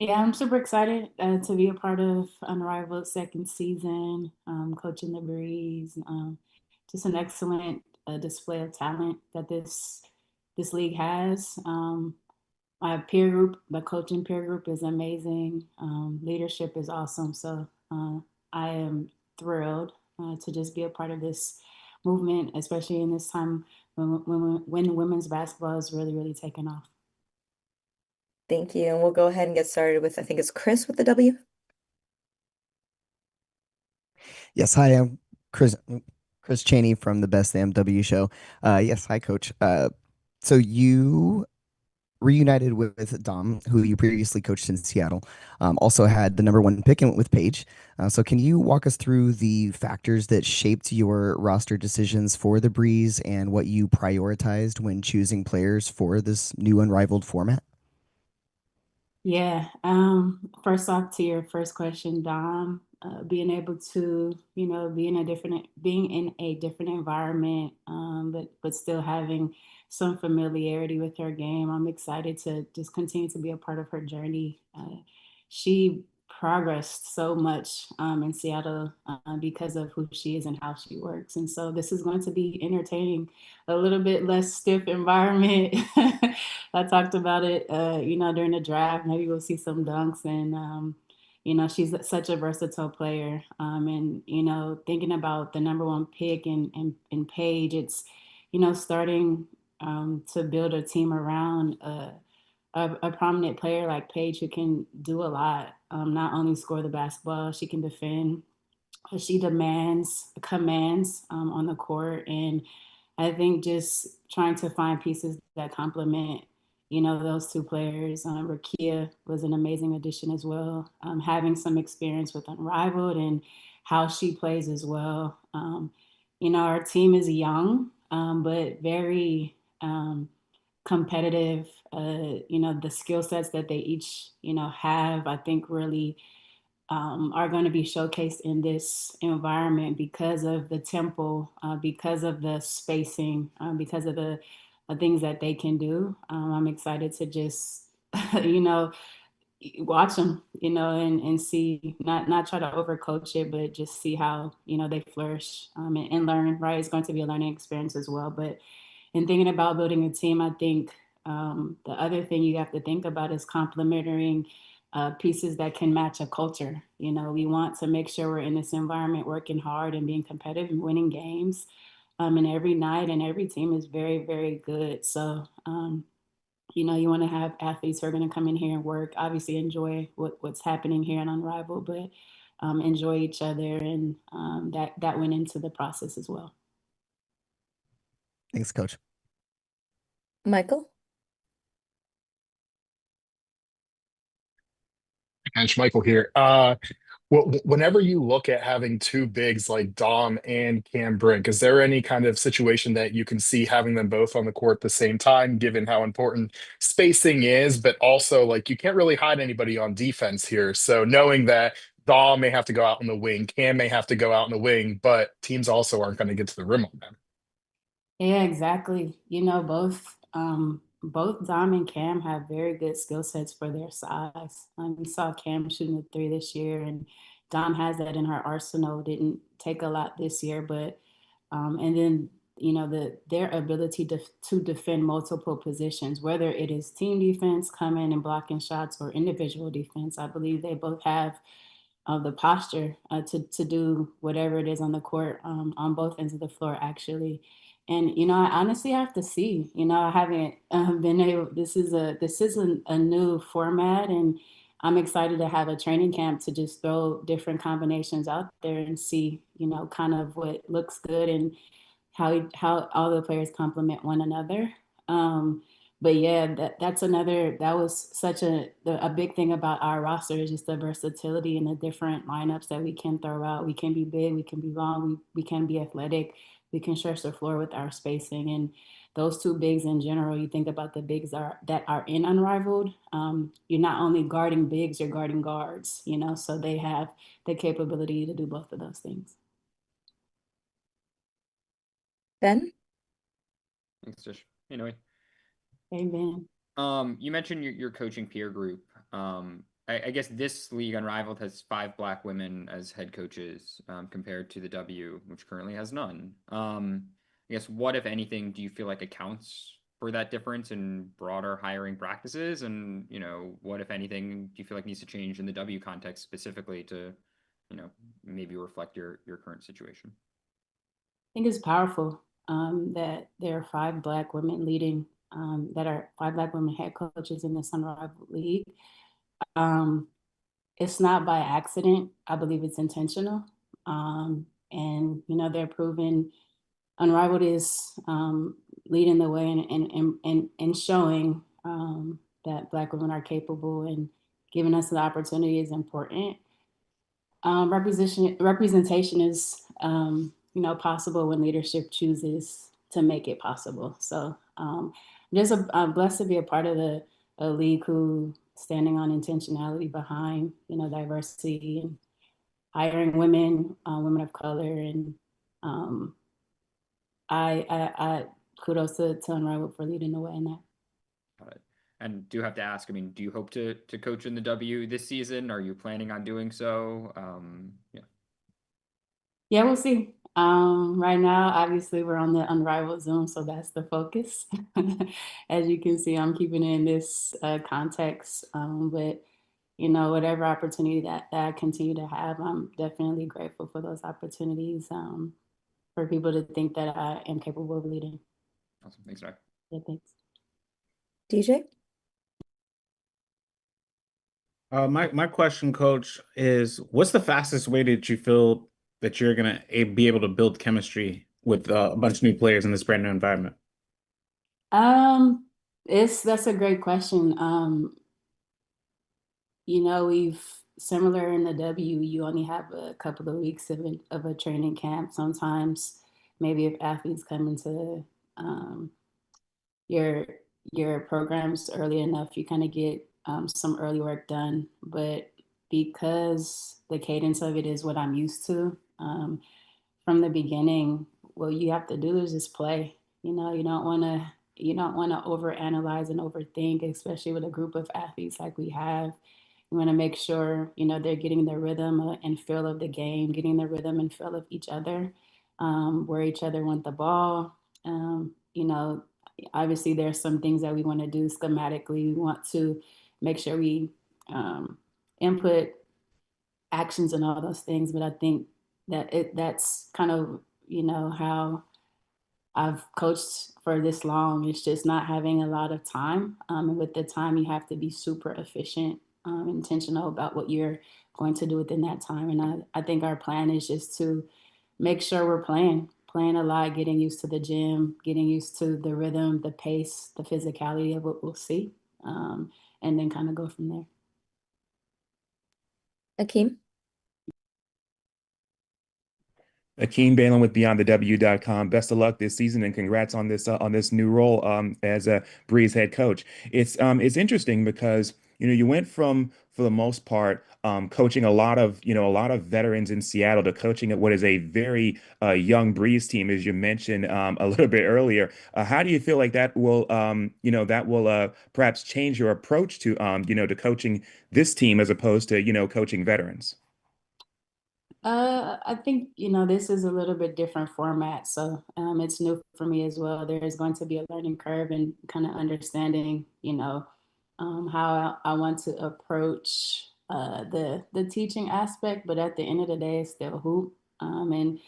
Yeah, I'm super excited to be a part of Unrivaled second season, coaching the Breeze. Just an excellent display of talent that this league has. My peer group, the coaching peer group, is amazing. Leadership is awesome. So I am thrilled to just be a part of this movement, especially in this time when women's basketball is really, really taking off. Thank you. And we'll go ahead and get started with, I think it's Chris with the W. Yes, hi, I'm Chris Cheney from the Best MW show. Yes, hi, Coach. So you reunited with Dom, who you previously coached in Seattle. Also had the number one pick and went with Paige. So can you walk us through the factors that shaped your roster decisions for the Breeze and what you prioritized when choosing players for this new unrivaled format? Yeah. First off, to your first question, Dom, being able to, being in a different environment, but still having some familiarity with her game. I'm excited to just continue to be a part of her journey. She progressed so much in Seattle because of who she is and how she works, and so this is going to be entertaining. A little bit less stiff environment. I talked about it, during the draft. Maybe we'll see some dunks, and she's such a versatile player. And thinking about the number one pick in Paige, it's starting to build a team around a prominent player like Paige who can do a lot. Not only score the basketball, she can defend. She commands on the court, and I think just trying to find pieces that complement, those two players. Rakia was an amazing addition as well. Having some experience with Unrivaled and how she plays as well. Our team is young, but very competitive. The skill sets that they each, have, I think really are going to be showcased in this environment because of the tempo, because of the spacing, because of the things that they can do. I'm excited to just, you know, watch them, and see, not try to overcoach it, but just see how, they flourish and learn, right? It's going to be a learning experience as well. But in thinking about building a team, I think the other thing you have to think about is complementing pieces that can match a culture. We want to make sure we're in this environment working hard and being competitive and winning games. And every night and every team is very, very good. So, you want to have athletes who are going to come in here and work, obviously enjoy what's happening here in Unrivaled, but enjoy each other. And that went into the process as well. Thanks, Coach. Michael? Bench Michael here. Whenever you look at having two bigs like Dom and Cam Brink, is there any kind of situation that you can see having them both on the court at the same time, given how important spacing is, but also like you can't really hide anybody on defense here. So knowing that Dom may have to go out on the wing, Cam may have to go out on the wing, but teams also aren't going to get to the rim on them. Yeah, exactly. Both Dom and Cam have very good skill sets for their size. We saw Cam shooting the three this year, and Dom has that in her arsenal. Didn't take a lot this year, but and then their ability to defend multiple positions, whether it is team defense, coming and blocking shots, or individual defense. I believe they both have the posture to do whatever it is on the court on both ends of the floor, actually. And I honestly have to see. I haven't been able. This is a new format, and I'm excited to have a training camp to just throw different combinations out there and see, kind of what looks good and how all the players complement one another. Um, but yeah, that was such a big thing about our roster is just the versatility and the different lineups that we can throw out. We can be big, we can be long, we can be athletic, we can stretch the floor with our spacing. And those two bigs in general, you think about the bigs that are in Unrivaled. You're not only guarding bigs, you're guarding guards. So they have the capability to do both of those things. Ben? Thanks, Tish. Anyway, Amen. you mentioned your coaching peer group. I guess this league, Unrivaled, has 5 Black women as head coaches, compared to the W, which currently has none. I guess what, if anything, do you feel like accounts for that difference in broader hiring practices? And, what, if anything, do you feel like needs to change in the W context specifically to, maybe reflect your current situation? I think it's powerful that there are 5 Black women leading, that are 5 Black women head coaches in this Unrivaled League. It's not by accident. I believe it's intentional. And, they're proven Unrivaled is leading the way and showing that Black women are capable, and giving us the opportunity is important. Representation is, possible when leadership chooses to make it possible. So I'm blessed to be a part of a league who standing on intentionality behind, diversity and hiring women, women of color, and um, I kudos to Unrivaled for leading the way in that. Got it. And do have to ask, I mean, do you hope to coach in the W this season? Are you planning on doing so? Yeah. Yeah, we'll see. Right now, obviously, we're on the Unrivaled Zoom, so that's the focus. As you can see, I'm keeping it in this context. But whatever opportunity that I continue to have, I'm definitely grateful for those opportunities. For people to think that I am capable of leading. Awesome. Thanks, Doc. Yeah, thanks. DJ? My question, Coach, is what's the fastest way that you feel that you're gonna be able to build chemistry with a bunch of new players in this brand new environment? Um, that's a great question. We've similar in the W, you only have a couple of weeks of a training camp. Sometimes maybe if athletes come into your programs early enough, you kind of get some early work done. But because the cadence of it is what I'm used to, from the beginning, what you have to do is just play. You don't want to overanalyze and overthink, especially with a group of athletes like we have. You want to make sure they're getting the rhythm and feel of the game, getting the rhythm and feel of each other, where each other want the ball. Obviously there's some things that we want to do schematically. We want to make sure we input actions and all those things, but I think that's kind of how I've coached for this long. It's just not having a lot of time. And with the time, you have to be super efficient, intentional about what you're going to do within that time. And I think our plan is just to make sure we're playing a lot, getting used to the gym, getting used to the rhythm, the pace, the physicality of what we'll see, and then kind of go from there. Akeem? Akeem Balin with BeyondTheW.com. Best of luck this season and congrats on this new role as a Breeze head coach. It's interesting because you went from, for the most part, coaching a lot of veterans in Seattle to coaching at what is a very young Breeze team, as you mentioned a little bit earlier. How do you feel like that will perhaps change your approach to to coaching this team as opposed to coaching veterans? I think, this is a little bit different format. So it's new for me as well. There's going to be a learning curve and kind of understanding, how I want to approach the teaching aspect. But at the end of the day, it's still hoop. And,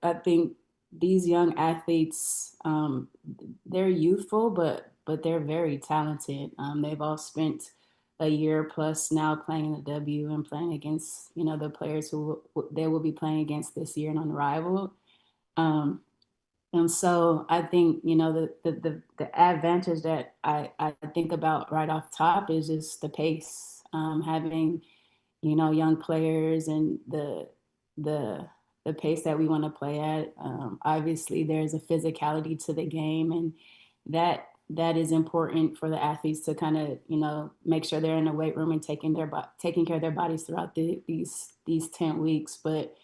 I think these young athletes, they're youthful, but they're very talented. They've all spent a year plus now playing in the W and playing against, the players who they will be playing against this year in Unrivaled. Um, and so I think, the advantage that I think about right off top is just the pace. Having, young players and the the pace that we want to play at. Obviously, there's a physicality to the game, and that is important for the athletes to kind of make sure they're in the weight room and taking care of their bodies throughout these 10 weeks. But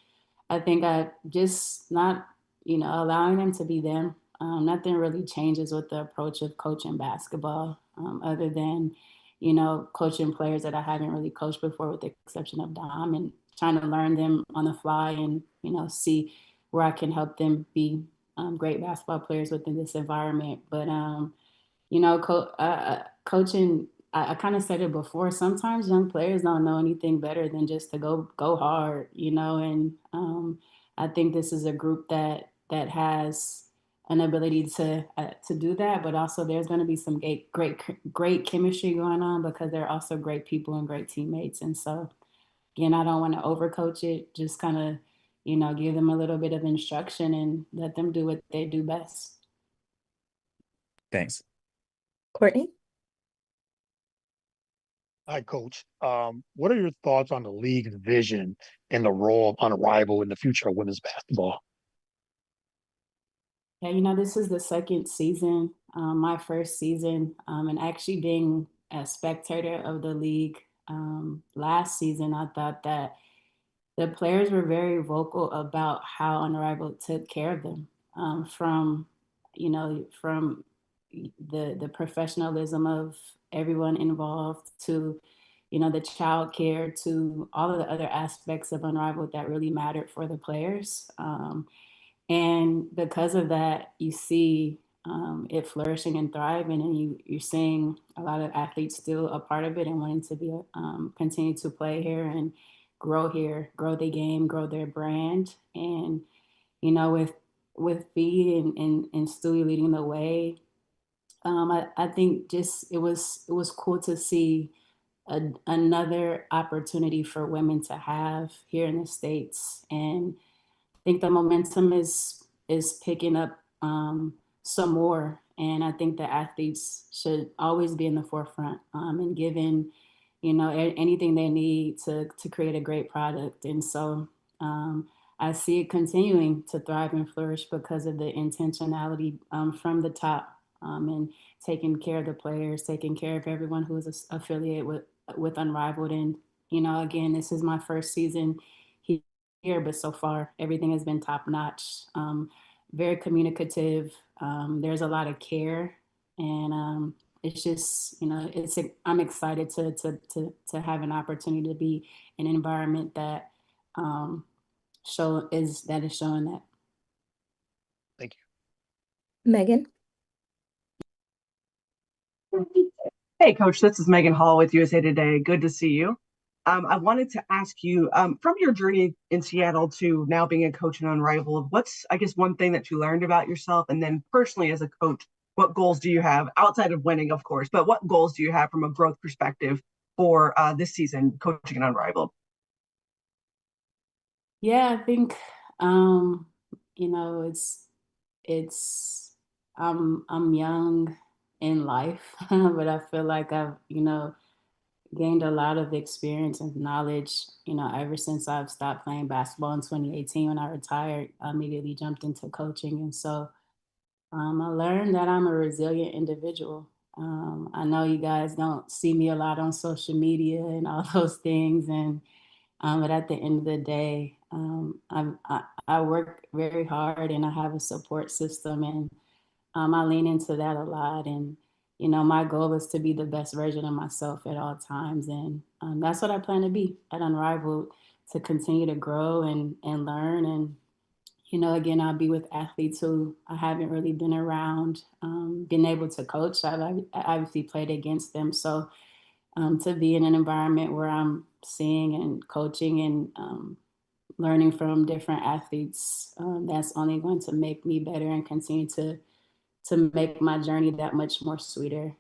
I think I just not allowing them to be them. Nothing really changes with the approach of coaching basketball, other than you know, coaching players that I haven't really coached before, with the exception of Dom, and trying to learn them on the fly and, you know, see where I can help them be great basketball players within this environment. But, you know, coaching, I kind of said it before, sometimes young players don't know anything better than just to go hard, you know, and I think this is a group that has an ability to do that, but also there's going to be some great chemistry going on because they're also great people and great teammates. And so again, I don't want to overcoach it, just kind of, you know, give them a little bit of instruction and let them do what they do best. Thanks. Courtney? Hi, Coach. What are your thoughts on the league's vision and the role of Unrivaled in the future of women's basketball? Yeah, you know, this is the second season, my first season, and actually being a spectator of the league last season, I thought that the players were very vocal about how Unrivaled took care of them, from, you know, from the professionalism of everyone involved to, you know, the child care to all of the other aspects of Unrivaled that really mattered for the players. And because of that, you see it flourishing and thriving, and you're seeing a lot of athletes still a part of it and wanting to be continue to play here, grow their game, grow their brand. And you know, with B and Stewie leading the way, I think just it was cool to see another opportunity for women to have here in the States. And think the momentum is picking up some more, and I think the athletes should always be in the forefront and given, you know, anything they need to create a great product. And so I see it continuing to thrive and flourish because of the intentionality from the top, and taking care of the players, taking care of everyone who is affiliated with Unrivaled. And you know, again, this is my first season here, but so far everything has been top notch. Very communicative. There's a lot of care, and it's just, you know, I'm excited to have an opportunity to be in an environment that is showing that. Thank Megan? Hey, Coach, this is Megan Hall with USA Today. Good to see you. I wanted to ask you, from your journey in Seattle to now being a coach in Unrivaled, what's, I guess, one thing that you learned about yourself? And then personally as a coach, what goals do you have outside of winning, of course, but what goals do you have from a growth perspective for this season coaching in Unrivaled? Yeah, I think you know, it's I'm young in life, but I feel like I've, you know, gained a lot of experience and knowledge, you know, ever since I've stopped playing basketball in 2018 when I retired. I immediately jumped into coaching. And so I learned that I'm a resilient individual. I know you guys don't see me a lot on social media and all those things. And but at the end of the day, I work very hard and I have a support system, and I lean into that a lot. And you know, my goal is to be the best version of myself at all times, and that's what I plan to be at Unrivaled, to continue to grow and learn. And you know, again, I'll be with athletes who I haven't really been around, been able to coach. I've obviously played against them, so to be in an environment where I'm seeing and coaching and learning from different athletes, that's only going to make me better and continue to make my journey that much more sweeter.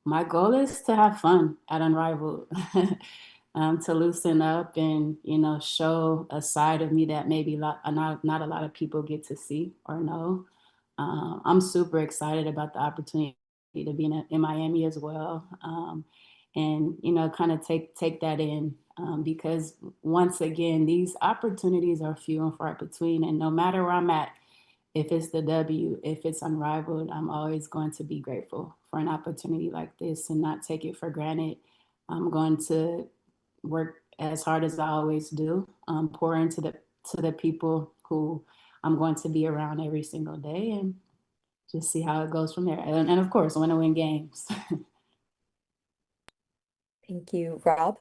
My goal is to have fun at Unrivaled, to loosen up and, you know, show a side of me that maybe not a lot of people get to see or know. I'm super excited about the opportunity to be in Miami as well, and you know, kind of take that in, because once again, these opportunities are few and far between, and no matter where I'm at, if it's the W, if it's Unrivaled, I'm always going to be grateful for an opportunity like this and not take it for granted. I'm going to work as hard as I always do, pour into the people who I'm going to be around every single day, and just see how it goes from there. And of course, I want to win games. Thank you. Rob?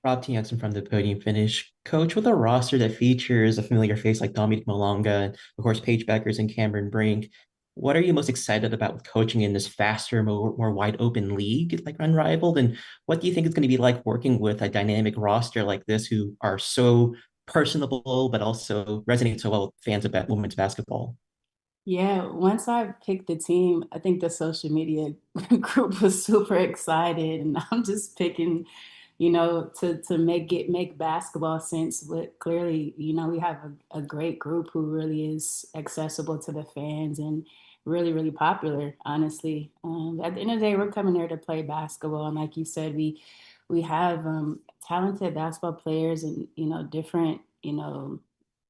Rob T. Hansen from the Podium Finish. Coach, with a roster that features a familiar face like Dominic Malonga, and of course, Paige Beckers and Cameron Brink, what are you most excited about with coaching in this faster, more wide open league like Unrivaled? And what do you think it's going to be like working with a dynamic roster like this who are so personable, but also resonate so well with fans of women's basketball? Yeah, once I picked the team, I think the social media group was super excited, and I'm just picking, to make basketball sense. But clearly, we have a great group who really is accessible to the fans and really, really popular, honestly. At the end of the day, we're coming there to play basketball, and like you said, we have talented basketball players and different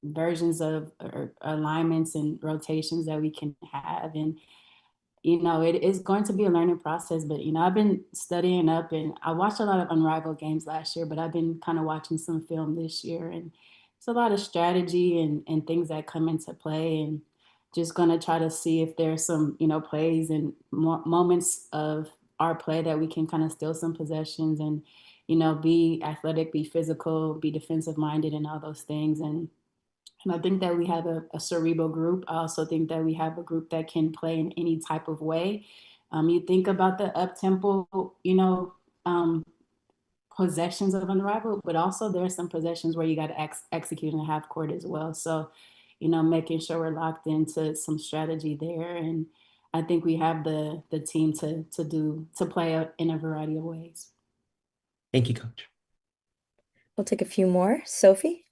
versions of or alignments and rotations that we can have. And it is going to be a learning process, but I've been studying up, and I watched a lot of Unrivaled games last year, but I've been kind of watching some film this year, and it's a lot of strategy and things that come into play, and just going to try to see if there's some plays and moments of our play that we can kind of steal some possessions and be athletic, be physical, be defensive minded, and all those things. And I think that we have a cerebral group. I also think that we have a group that can play in any type of way. You think about the up tempo, um, possessions of Unrivaled, but also there's some possessions where you got to execute in half court as well. So, making sure we're locked into some strategy there, and I think we have the team to play in a variety of ways. Thank you, Coach. We'll take a few more. Sophie?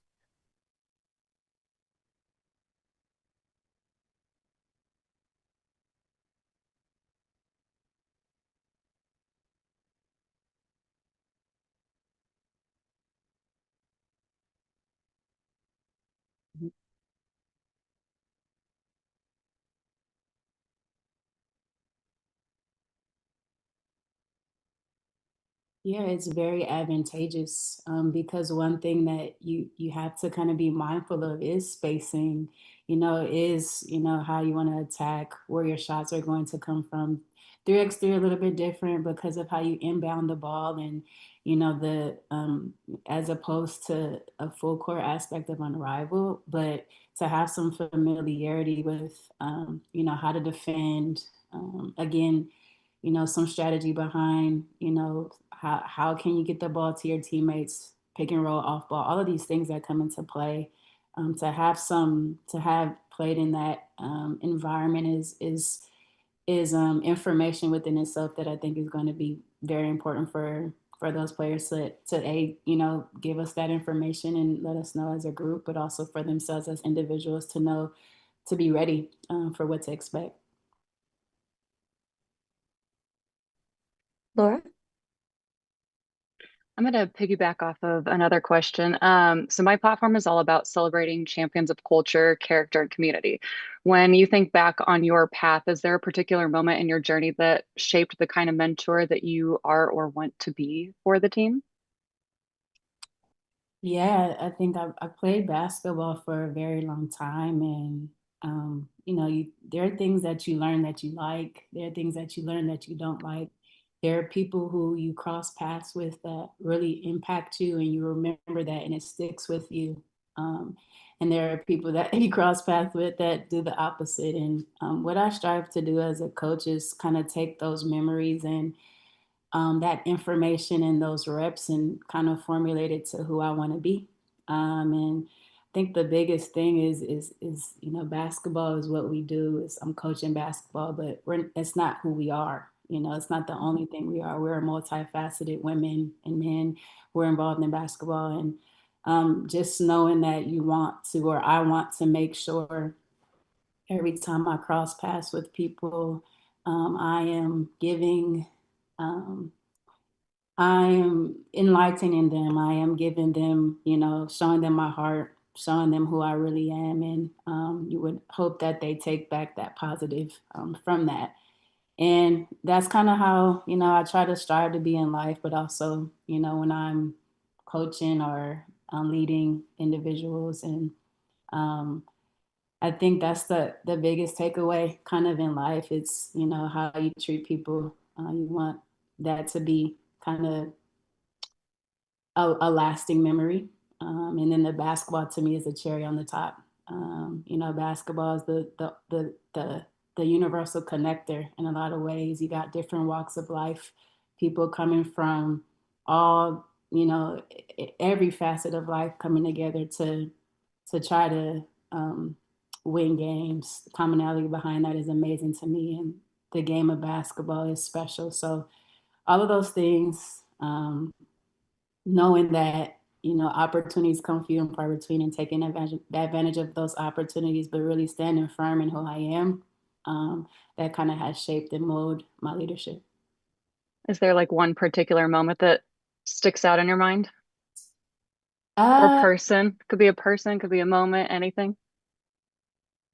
Yeah, it's very advantageous because one thing that you have to kind of be mindful of is spacing, how you want to attack, where your shots are going to come from. 3x3 a little bit different because of how you inbound the ball and the as opposed to a full court aspect of Unrivaled, but to have some familiarity with how to defend. Again, some strategy behind, how can you get the ball to your teammates, pick and roll, off ball, all of these things that come into play. To have played in that environment is information within itself that I think is going to be very important for those players give us that information and let us know as a group, but also for themselves as individuals to know to be ready for what to expect. Laura? I'm going to piggyback off of another question. So my platform is all about celebrating champions of culture, character, and community. When you think back on your path, is there a particular moment in your journey that shaped the kind of mentor that you are or want to be for the team? Yeah, I think I've played basketball for a very long time, and there are things that you learn that you like. There are things that you learn that you don't like. There are people who you cross paths with that really impact you, and you remember that, and it sticks with you. Um, and there are people that you cross paths with that do the opposite. And what I strive to do as a coach is kind of take those memories and that information and those reps and kind of formulate it to who I want to be. And I think the biggest thing is basketball is what we do. Is I'm coaching basketball, but it's not who we are. It's not the only thing we are. We're multifaceted women and men who are involved in basketball, and just knowing that you want to, or I want to make sure every time I cross paths with people, I am giving. Um, I am enlightening them. I am giving them, showing them my heart, showing them who I really am. And you would hope that they take back that positive from that. And that's kind of how, I try to strive to be in life, but also, when I'm coaching or leading individuals. And um, I think that's the biggest takeaway kind of in life. It's, how you treat people. You want that to be kind of a lasting memory. And then the basketball to me is a cherry on the top. You know, basketball is the universal connector in a lot of ways. You got different walks of life, people coming from all, you know, every facet of life coming together to try to win games. The commonality behind that is amazing to me, and the game of basketball is special. So all of those things, knowing that, you know, opportunities come few and far between, and taking advantage of those opportunities, but really standing firm in who I am, that kind of has shaped and molded my leadership. Is there like one particular moment that sticks out in your mind? Or Uh, person? Could be a person, could be a moment, anything.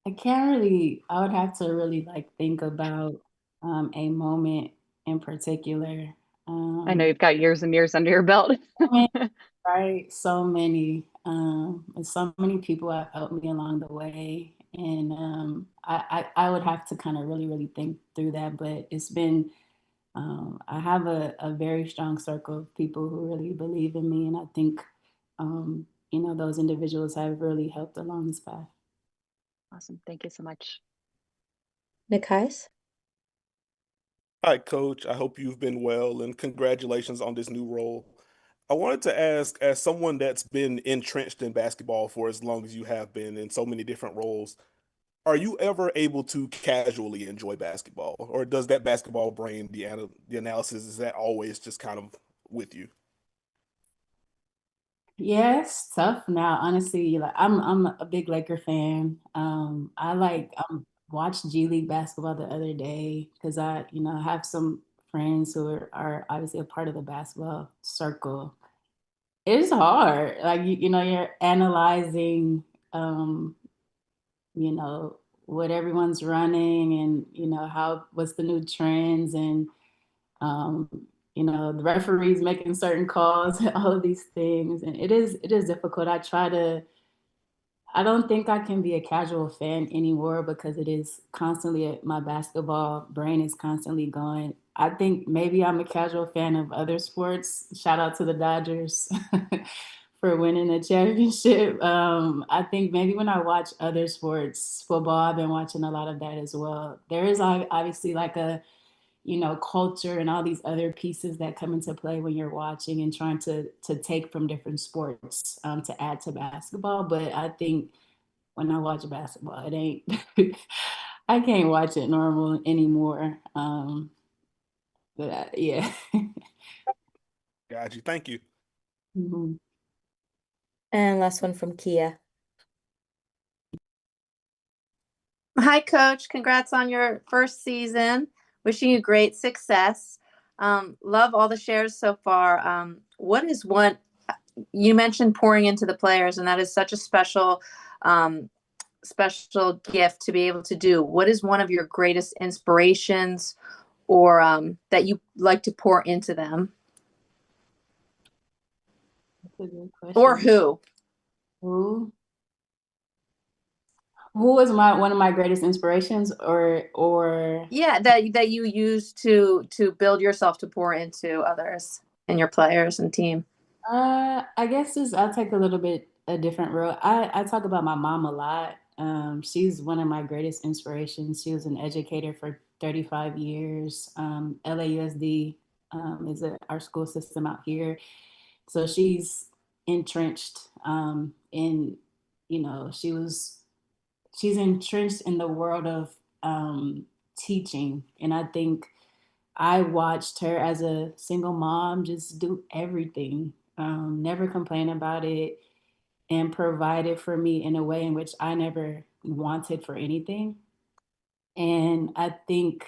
I can't really, I would have to really like think about a moment in particular. I know Um, you've got years and years under your belt. so many, right? So many. And so many people have helped me along the way. And I would have to kind of really, really think through that. But it's been, I have a very strong circle of people who really believe in me. And I think, you know, those individuals have really helped along this path. Awesome. Thank you so much. Nikias? Hi, Coach. I hope you've been well and congratulations on this new role. I wanted to ask, as someone that's been entrenched in basketball for as long as you have been in so many different roles, are you ever able to casually enjoy basketball? Or does that basketball brain, the analysis, is that always just kind of with you? Yeah, it's tough now. Honestly, like I'm a big Laker fan. I like watched G League basketball the other day because I, you know, have some friends who are obviously a part of the basketball circle. It's hard. Like you know, you're analyzing, um, you know, what everyone's running, and you know how what's the new trends, and um, you know, the referees making certain calls, all of these things. And it is difficult. I don't think I can be a casual fan anymore because it is constantly, my basketball brain is constantly going. I think maybe I'm a casual fan of other sports. Shout out to the Dodgers for winning the championship. I think maybe when I watch other sports, football, I've been watching a lot of that as well. There is obviously like a, you know, culture and all these other pieces that come into play when you're watching and trying to take from different sports, to add to basketball. But I think when I watch basketball, it ain't I can't watch it normal anymore. Yeah. Got you. Thank you. Mhm. And last one from Kia. Hi, Coach. Congrats on your first season. Wishing you great success. Love all the shares so far. What is one you mentioned pouring into the players, and that is such a um, special gift to be able to do. What is one of your greatest inspirations, or that you like to pour into them, That's a good or question. who? Who who is one of my greatest inspirations, or Yeah, that you use to build yourself to pour into others and your players and team. I guess I'll take a little bit a different road. I talk about my mom a lot. She's one of my greatest inspirations. She was an educator for 35 years. LAUSD is our school system out here. So she's entrenched in, you know, she's entrenched in the world of teaching. And I think I watched her as a single mom just do everything, never complain about it, and provided for me in a way in which I never wanted for anything. And I think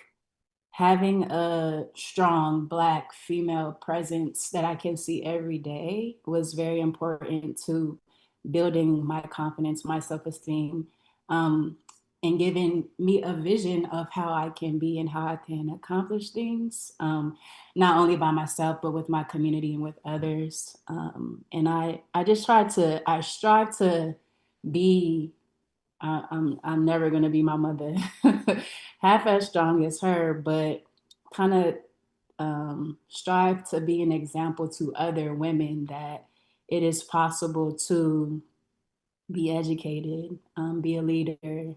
having a strong Black female presence that I can see every day was very important to building my confidence, my self esteem, um, and giving me a vision of how I can be and how I can accomplish things, not only by myself, but with my community and with others. And I strive to be, I'm never gonna be my mother half as strong as her, but kind of strive to be an example to other women that it is possible to be educated, be a leader,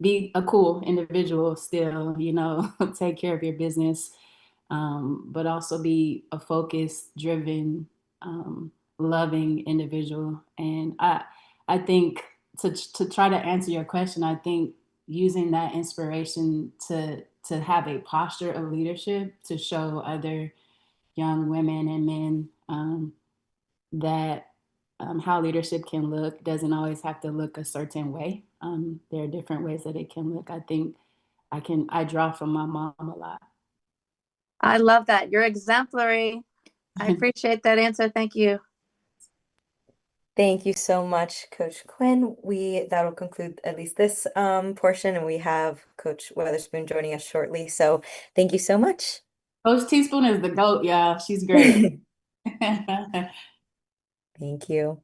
be a cool individual still, you know, take care of your business, but also be a focused, driven, loving individual. And I think to try to answer your question, I think using that inspiration to have a posture of leadership to show other young women and men that how leadership can look doesn't always have to look a certain way. There are different ways that it can look. I think I draw from my mom a lot. I love that. You're exemplary. I appreciate that answer. Thank you. Thank you so much, Coach Quinn. That'll conclude at least this portion, and we have Coach Weatherspoon joining us shortly. So thank you so much. Coach Teaspoon is the GOAT, y'all. She's great. Thank you.